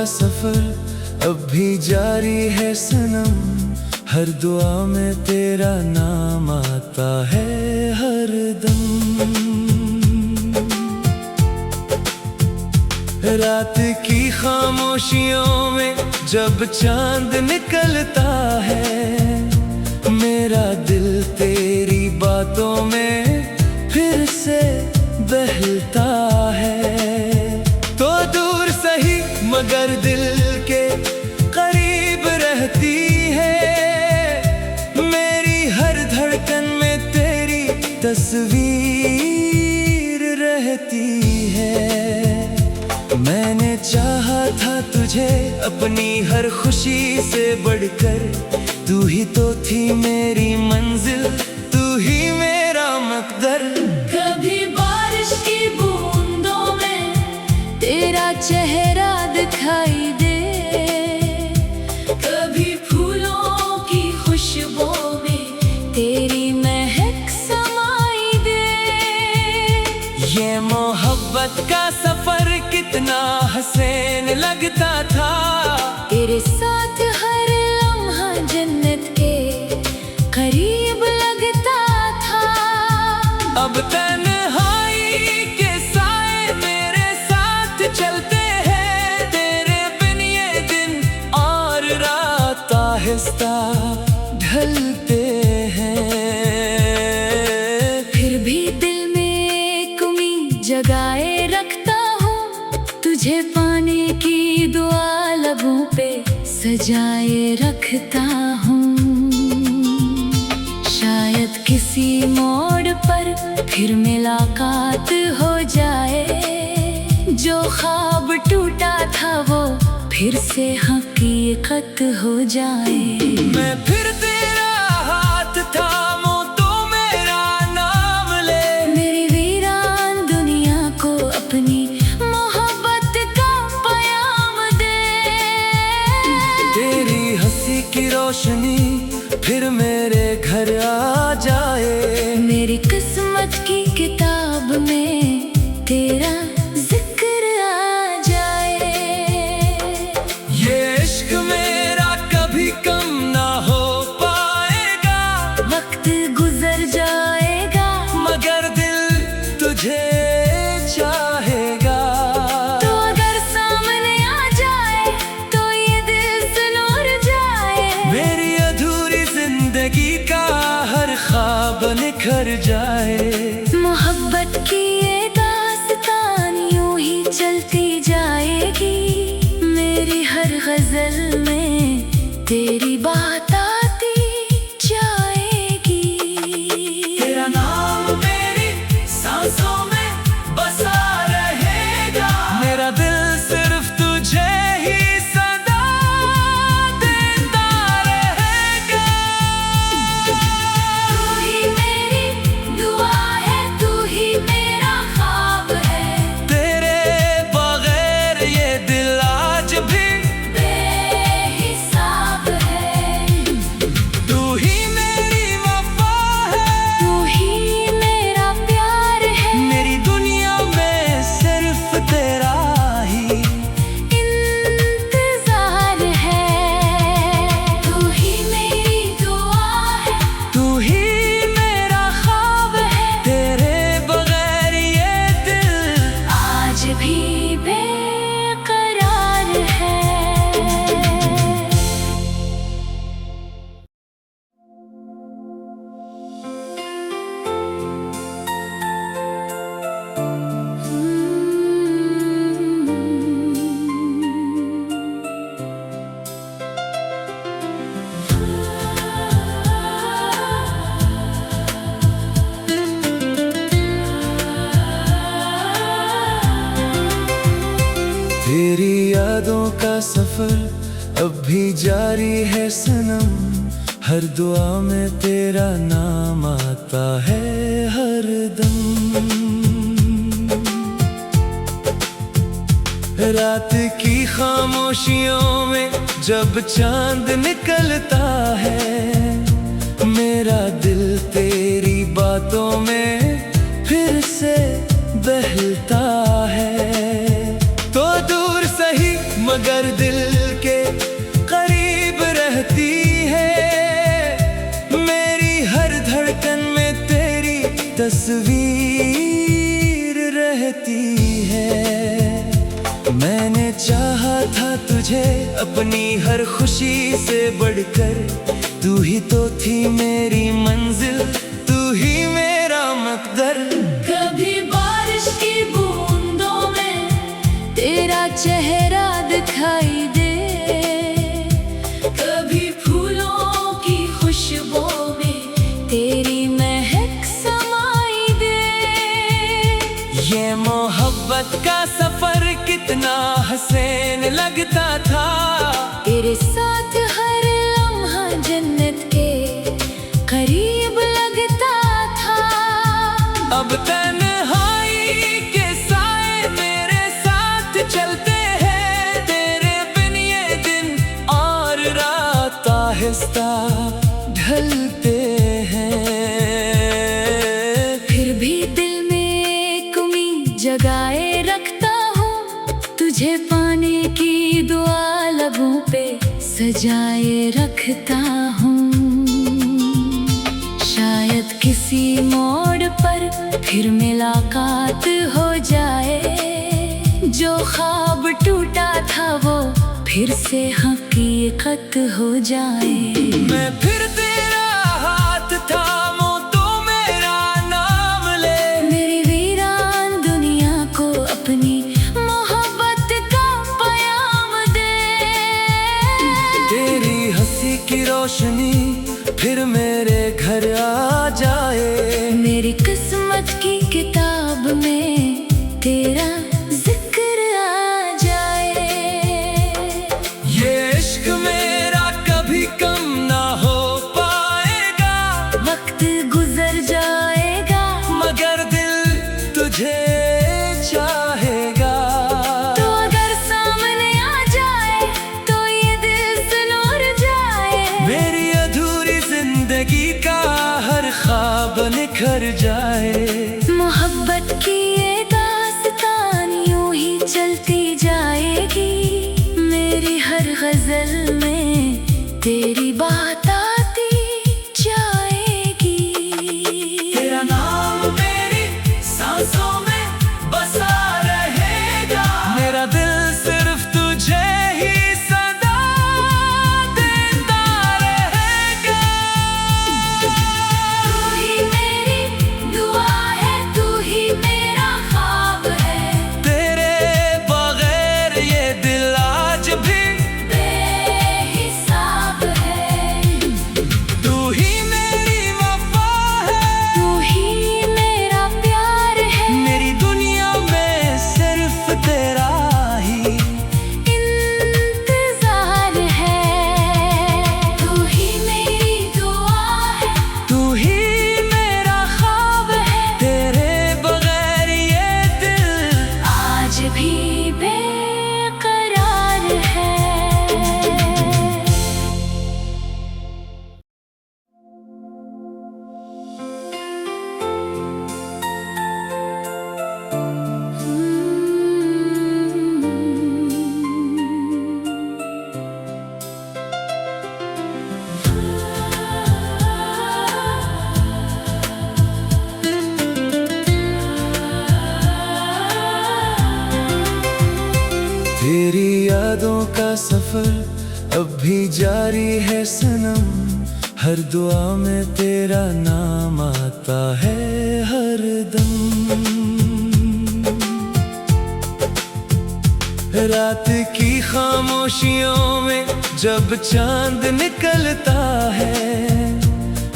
सफर अब भी जारी है सनम, हर दुआ में तेरा नाम आता है हर दम। रात की खामोशियों में जब चांद निकलता है, मेरा दिल तेरी बातों में फिर से बहलता है। तो दूर सही मगर दिल के करीब रहती है, मेरी हर धड़कन में तेरी तस्वीर रहती है। मैंने चाहा था तुझे अपनी हर खुशी से बढ़कर, तू ही तो थी मेरी मंजिल, तू ही मेरा मकदर। कभी बारिश की बूंदों में तेरा चेहरा दिखाई दे, कभी फूलों की खुशबू में तेरी महक समाई दे। ये मोहब्बत का सफर कितना हसीन लगता था, तेरे साथ हर लम्हा जन्नत के करीब लगता था। अब तन्हाई के साए मेरे साथ चलते हैं, तेरे बिन ये दिन और रात आहिस्ता ढलते हैं। फिर भी दिल में एक उम्मीद जगाए रखता हूँ, तुझे पाने की दुआ लबों पे सजाए रखता हूँ। शायद किसी मोड़ पर फिर मुलाकात हो जाए, जो ख्वाब टूटा था वो फिर से हकीकत हो जाए। मैं फिर तेरा हाथ थामूं तो मेरा नाम ले, मेरी वीरान दुनिया को अपनी मोहब्बत का पैगाम दे। तेरी हंसी की रोशनी फिर मेरे घर आ जाए, मेरी किस्मत की किताब में तेरा जिक्र आ जाए। ये इश्क मेरा कभी कम ना हो पाएगा, वक्त गुजर जाएगा मगर दिल तुझे चाहेगा। तो अगर सामने आ जाए तो ये दिल से नूर जाए, मेरी अधूरी जिंदगी का हर ख्वाब निखर जाए। मोहब्बत की ये दास्तान यूं ही चलती जाएगी, मेरी हर गजल में तेरी बात आती जाएगी। तेरा नाम मेरी सांसों में बसा रहेगा, मेरा दिल सिर्फ तुझे ही सदा देता रहेगा। तू ही मेरी दुआ है, तू ही मेरा ख्वाब है, तेरे बगैर ये दिल आज भी बेहिसाब है। तू ही मेरी वफा है, तू ही मेरा प्यार है, मेरी दुनिया में सिर्फ तेरा ही इंतजार है। तू ही मेरी दुआ है, तू ही मेरा ख्वाब है, तेरे बगैर ये दिल आज भी बेकरार है। तेरी यादों का सफर अब भी जारी है सनम, हर दुआ में तेरा नाम आता है हर दम। रात की खामोशियों में जब चांद निकलता है, मेरा दिल तेरी बातों में फिर से बहलता है। तो दूर सही मगर दिल के करीब रहती है। मेरी हर धड़कन में तेरी तस्वीर रहती है। मैंने चाहा था तुझे अपनी हर खुशी से बढ़कर, तू ही तो थी मेरी मंजिल, तू ही मेरा मकदर। कभी बारिश की बूंदों में तेरा चेहरा दिखाई दे, कभी फूलों की खुशबू में तेरी महक समाई दे। ये मोहब्बत का सफर कितना हसीन लगता था, तेरे साथ हर लम्हा जन्नत के करीब लगता था। अब तन्हाई के साए मेरे साथ चलते हैं, तेरे बिन ये दिन और रात आहिस्ता ढलते हैं। फिर भी दिल में एक उम्मीद जगाए रखता हूँ, तुझे पाने की दुआ लबों पे सजाए रखता हूँ। शायद किसी मोड़ पर फिर मुलाकात हो जाए, जो ख्वाब टूटा था वो फिर से हकीकत हो जाए। मैं फिर तेरा हाथ थामूं तो मेरा नाम ले, मेरी वीरान दुनिया को अपनी मोहब्बत का पैगाम दे। तेरी हंसी की रोशनी फिर मेरे घर आ जाए, मेरी किस्मत की किताब में तेरा जिक्र आ जाए। ये इश्क मेरा कभी कम ना हो पाएगा, वक्त गुजर जाएगा मगर दिल तुझे चाहेगा। तो अगर सामने आ जाए तो ये दिल से नूर जाए, मेरी अधूरी जिंदगी का हर ख्वाब निखर जाए। मोहब्बत की ये दास्तान यूं ही चलती जाएगी, मेरी हर गजल में तेरी बात आती जाएगी। तेरा नाम मेरी सांसों में बसा रहेगा, मेरा दिल सिर्फ तुझे ही सदा देता रहेगा। तू ही मेरी दुआ है, तू ही मेरा ख्वाब है, तेरे बगैर ये दिल आज भी बेहिसाब है। तू ही मेरी वफा है, तू ही मेरा प्यार है, मेरी दुनिया में सिर्फ तेरा ही इंतजार है। तू ही मेरी दुआ है, तू ही मेरा ख्वाब है, तेरे बगैर ये दिल आज भी बेकरार है। तेरी यादों का सफर अब भी जारी है सनम, हर दुआ में तेरा नाम आता है हर दम। रात की खामोशियों में जब चांद निकलता है,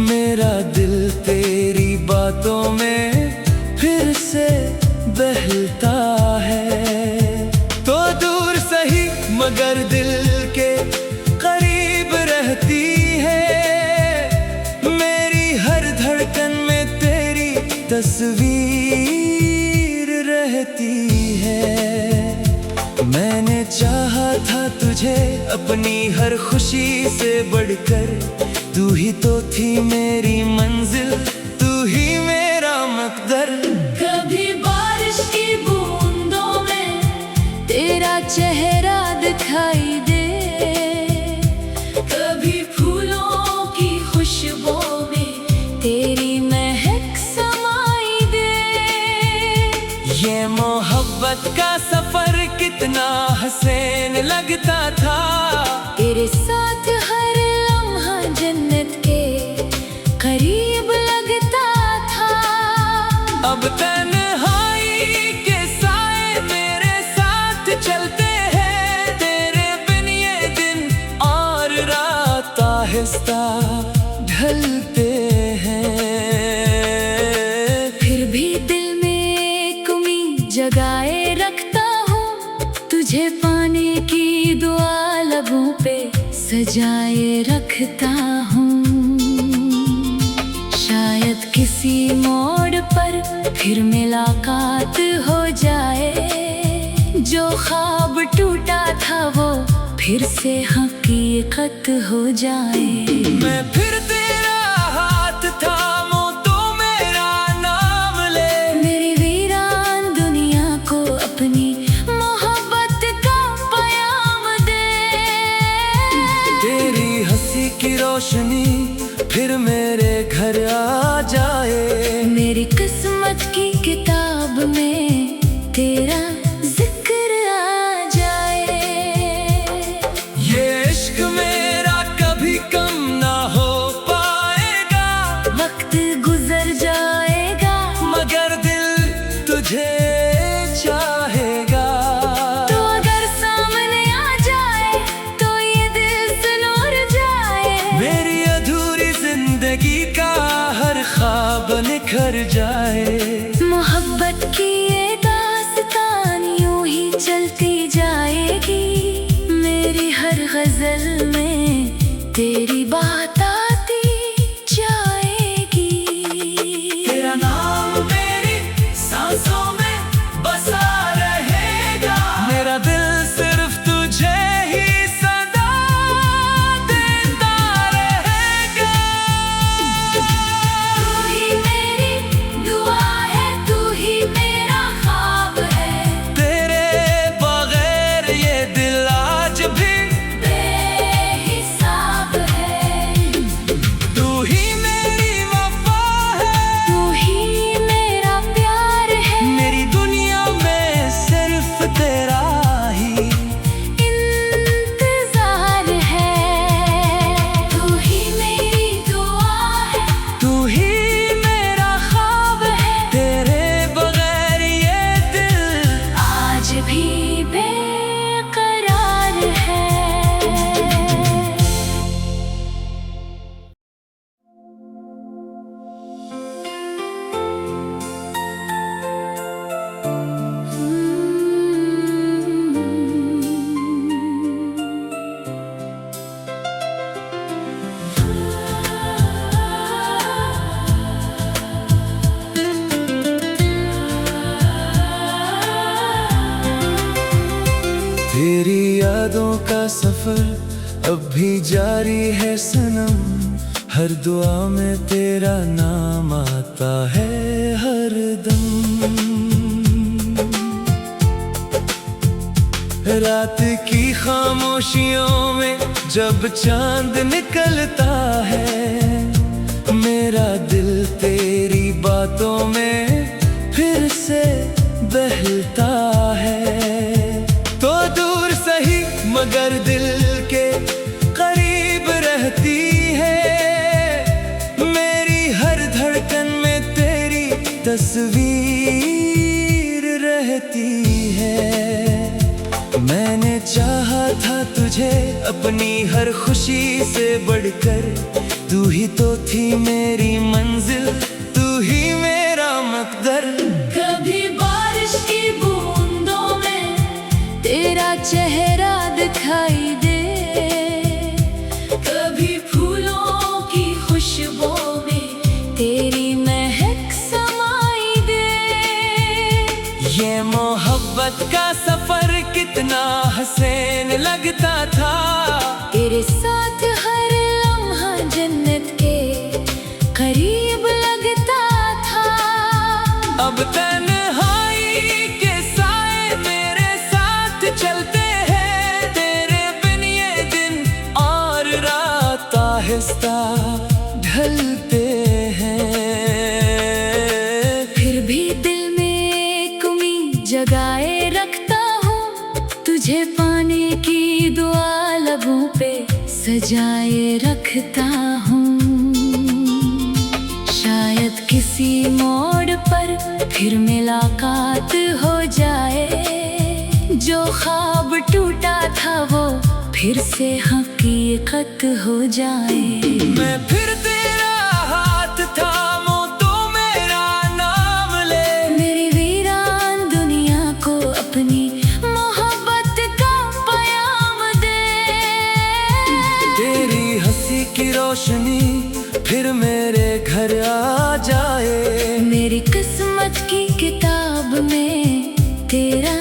मेरा दिल तेरी बातों में फिर से बहलता है। तो दूर सही मगर दिल के करीब रहती है, मेरी हर धड़कन में तेरी तस्वीर रहती है। मैंने चाहा था तुझे अपनी हर खुशी से बढ़कर, तू ही तो थी मेरी मंजिल, तू ही मेरा मकदर। कभी बारिश की बूंदों में तेरा चेहरा दिखा हसीन लगता था। तेरे साथ हर लम्हा जन्नत के करीब लगता था। अब तन्हाई के साए मेरे साथ चलते हैं, तेरे बिन ये दिन और रात आहिस्ता ढलते हैं। फिर भी दिल में एक उम्मीद जगाए रखता हूँ, तुझे पाने की दुआ लबों पे सजाए रखता हूँ। शायद किसी मोड़ पर फिर मुलाकात हो जाए, जो ख्वाब टूटा था वो फिर से हकीकत हो जाए। मैं फिर तेरा हाथ थामूं तो मेरा नाम ले, मेरी वीरान दुनिया को अपनी मोहब्बत का पैगाम दे। तेरी हंसी की रोशनी फिर मेरे घर आ जाए, मेरी किस्मत की किताब में तेरा जिक्र आ जाए। ये इश्क मेरा कभी कम ना हो पाएगा, वक्त गुजर जाएगा मगर दिल तुझे चाहेगा। तो अगर सामने आ जाए तो ये दिल से नूर जाए। मेरी अधूरी जिंदगी का हर ख्वाब निखर जाए। मोहब्बत की ये दास्तान यूं ही चलती जाएगी, मेरी हर गजल में तेरी बात आती जाएगी। तेरा नाम मेरी सांसों में बसा रहेगा, मेरा दिल सिर्फ तुझे ही सदा देता रहेगा। तू ही मेरी दुआ है, तू ही मेरा ख्वाब है, तेरे बगैर ये दिल आज भी बेहिसाब है। तू ही मेरी वफा है, तू ही मेरा प्यार है, मेरी दुनिया में सिर्फ तेरा ही इंतजार है। तू ही मेरी दुआ है, तू ही मेरा ख्वाब है, तेरे बगैर ये दिल आज भी बेकरार है। तेरी यादों का सफर अब भी जारी है सनम, हर दुआ में तेरा नाम आता है हर दम। रात की खामोशियों में जब चांद निकलता है, मेरा दिल तेरी बातों में फिर से बहलता है। तो दूर सही मगर दिल के करीब रहती है, मेरी हर धड़कन में तेरी तस्वीर रहती है। मैंने चाहा था तुझे अपनी हर खुशी से बढ़कर, तू ही तो थी मेरी मंजिल, तू ही मेरा मकदर। कभी बारिश की बूंदों में तेरा चेहरा दिखाई दे, कभी फूलों की खुशबू में तेरी महक समाई दे। ये मोहब्बत का सफर कितना हसीन लगता था, तेरे साथ हर लम्हा जन्नत के करीब लगता था। अब तन्हाई के साए मेरे साथ चलते हैं, तेरे बिन ये दिन और रात आहिस्ता ढलते हैं। फिर भी दिल में एक उम्मीद जगाए रखता हूँ, तुझे सजाए रखता हूँ। शायद किसी मोड़ पर फिर मुलाकात हो जाए, जो ख्वाब टूटा था वो फिर से हकीकत हो जाए। मैं फिर तेरा हाथ थामूं तो मेरा नाम ले, मेरी वीरान दुनिया को अपनी मोहब्बत का पैगाम दे। तेरी हंसी की रोशनी फिर मेरे घर आ जाए, मेरी किस्मत की किताब में तेरा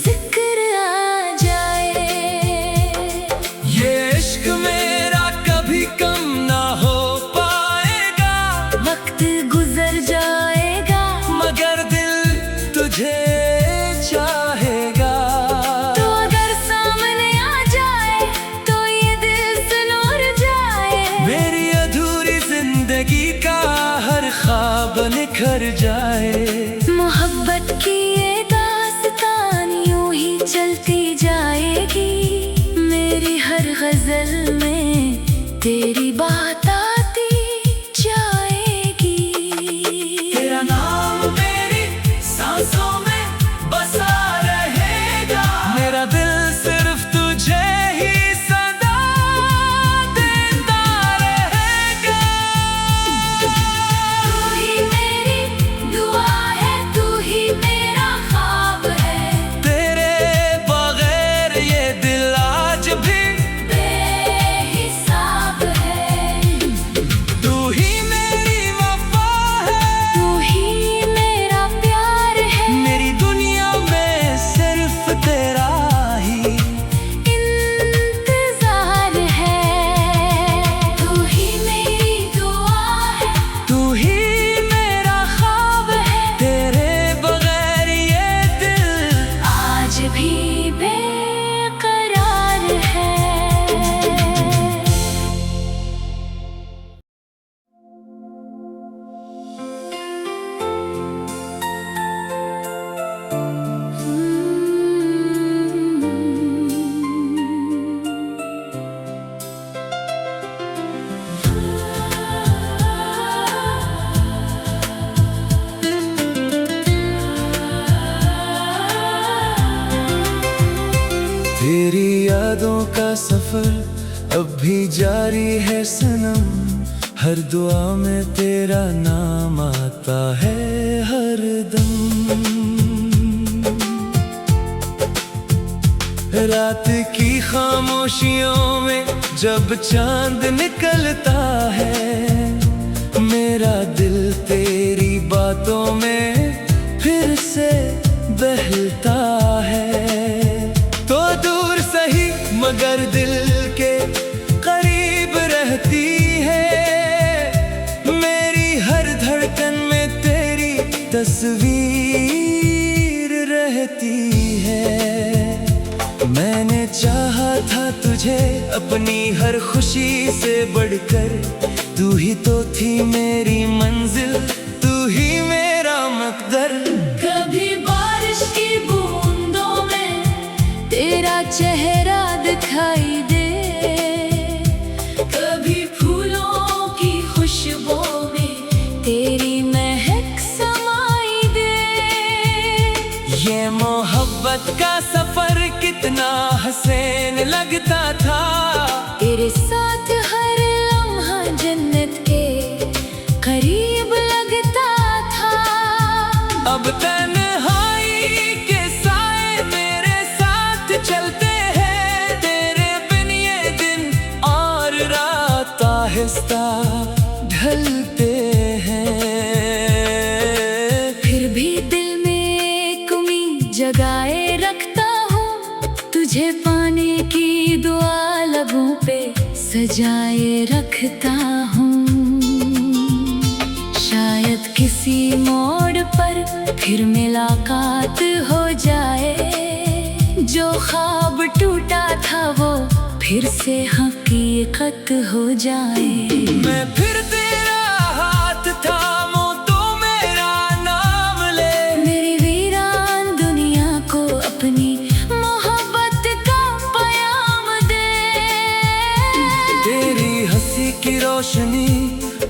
जिक्र आ जाए। ये इश्क मेरा कभी कम ना हो पाएगा, वक्त गुजर जाएगा मगर दिल तुझे चाहेगा। तो अगर सामने आ जाए तो ये दिल से नूर जाए, मेरी अधूरी जिंदगी का हर ख्वाब निखर जाए। मोहब्बत की ये दास्तान यूं ही चलती जाएगी, मेरी हर गजल में तेरी बात आती जाएगी। तेरा नाम मेरी सांसों में बसा रहेगा, मेरा दिल सिर्फ तुझे ही सदा देता रहेगा। तू ही मेरी दुआ है, तू ही मेरा ख्वाब है, तेरे बगैर ये दिल आज भी बेहिसाब है। तू ही मेरी वफा है, तू ही मेरा प्यार है, मेरी दुनिया में सिर्फ तेरा ही इंतजार है। तू ही मेरी दुआ है, तू ही मेरा ख्वाब है, तेरे बगैर ये दिल आज भी बेकरार है। तेरी यादों का सफर अब भी जारी है सनम, हर दुआ में तेरा नाम आता है हर दम। रात की खामोशियों में जब चांद निकलता है, मेरा दिल तेरी बातों में फिर से बहलता है। तो दूर सही मगर दिल के करीब रहती है, मेरी हर धड़कन में तेरी तस्वीर रहती है। मैंने चाहा था तुझे अपनी हर खुशी से बढ़कर, तू ही तो थी मेरी मंजिल, तू ही मेरा मकदर। कभी बारिश की बूंदों में तेरा चेहरा दिखाई दे, कभी फूलों की खुशबू में तेरी महक समाई दे। ये मोहब्बत का सफर कितना हसीन लगता था, तेरे साथ हर लम्हा जन्नत के करीब लगता था। अब तन्हाई के साए मेरे साथ चलते हैं, तेरे बिन ये दिन और रात आहिस्ता ढलते हैं। फिर भी दिल में एक उम्मीद जगाए रखता हूँ, तुझे पाने की दुआ लबों पे सजाए रखता हूँ। शायद किसी मोड़ पर फिर मुलाकात हो जाए, जो ख्वाब टूटा था वो फिर से हकीकत हो जाए। मैं फिर तेरा हाथ थामूं तो मेरा नाम ले, मेरी वीरान दुनिया को अपनी मोहब्बत का पैगाम दे।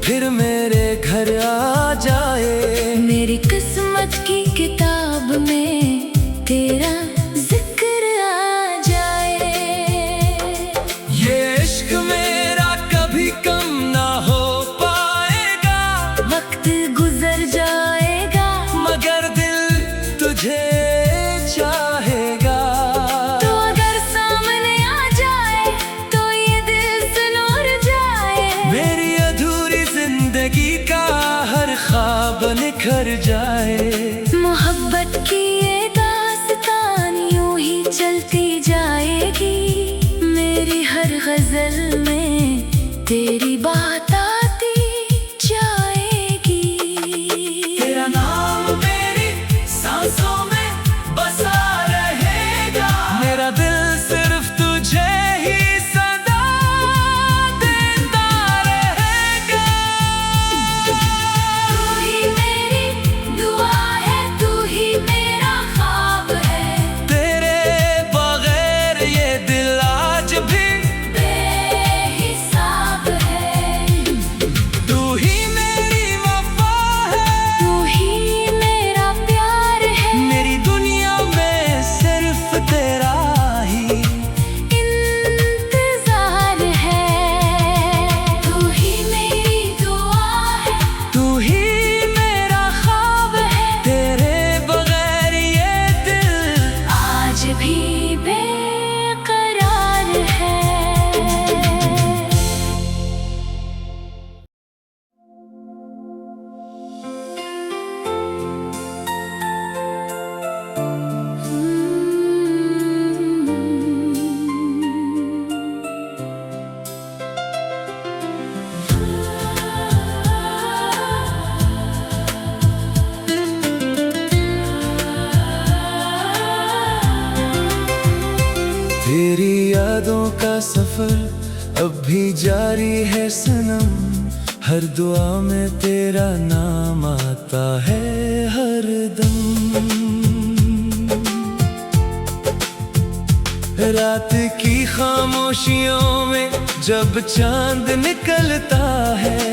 फिर मेरे घर आ जाए। मेरी किस्मत की किताब में तेरा जिक्र आ जाए। ये इश्क मेरा कभी कम ना हो पाएगा। वक्त गुजर जाएगा मगर दिल तुझे चाहेगा। तो अगर सामने आ जाए तो ये दिल से नूर जाए। मेरी अधूरी जिंदगी का हर ख्वाब निखर जाए। मोहब्बत की ये दास्तान यूं ही चलती जाएगी। मेरी हर गजल में तेरी बात आती जाएगी। तेरा नाम मेरी सांसों में बसा रहेगा। मेरा दिल सिर्फ तुझे ही सदा देता रहेगा। तू ही मेरी दुआ है, तू ही मेरा ख्वाब है। तेरे बगैर ये दिल आज भी बेहिसाब है। तू ही मेरी वफा है। तू ही मेरा प्यार है। मेरी दुनिया में सिर्फ तेरा ही इंतजार है। तू ही मेरी दुआ है। तू ही मेरा ख्वाब है। तेरे बगैर ये दिल आज भी बेकरार है। तेरी यादों का सफर अब भी जारी है सनम। हर दुआ में तेरा नाम आता है हर दम। रात की खामोशियों में जब चांद निकलता है,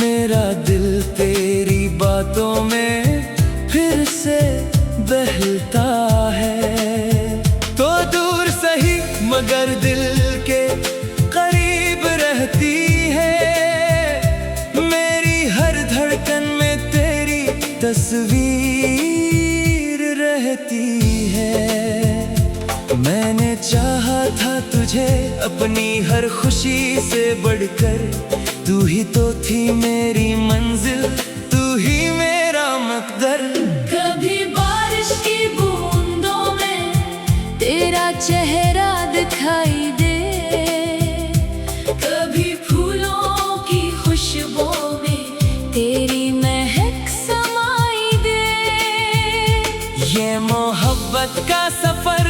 मेरा दिल तेरी बातों में फिर से बहलता है। तो दूर सही मगर दिल के करीब रहती है। मेरी हर धड़कन में तेरी तस्वीर रहती है। मैंने चाहा था तुझे अपनी हर खुशी से बढ़कर। तू ही तो थी मेरी मंजिल, तू ही मेरा मकदर। कभी बारिश की बूंदों में तेरा चेहरा दिखाई दे। कभी फूलों की खुशबू में तेरी महक समाई दे। ये मोहब्बत का सफर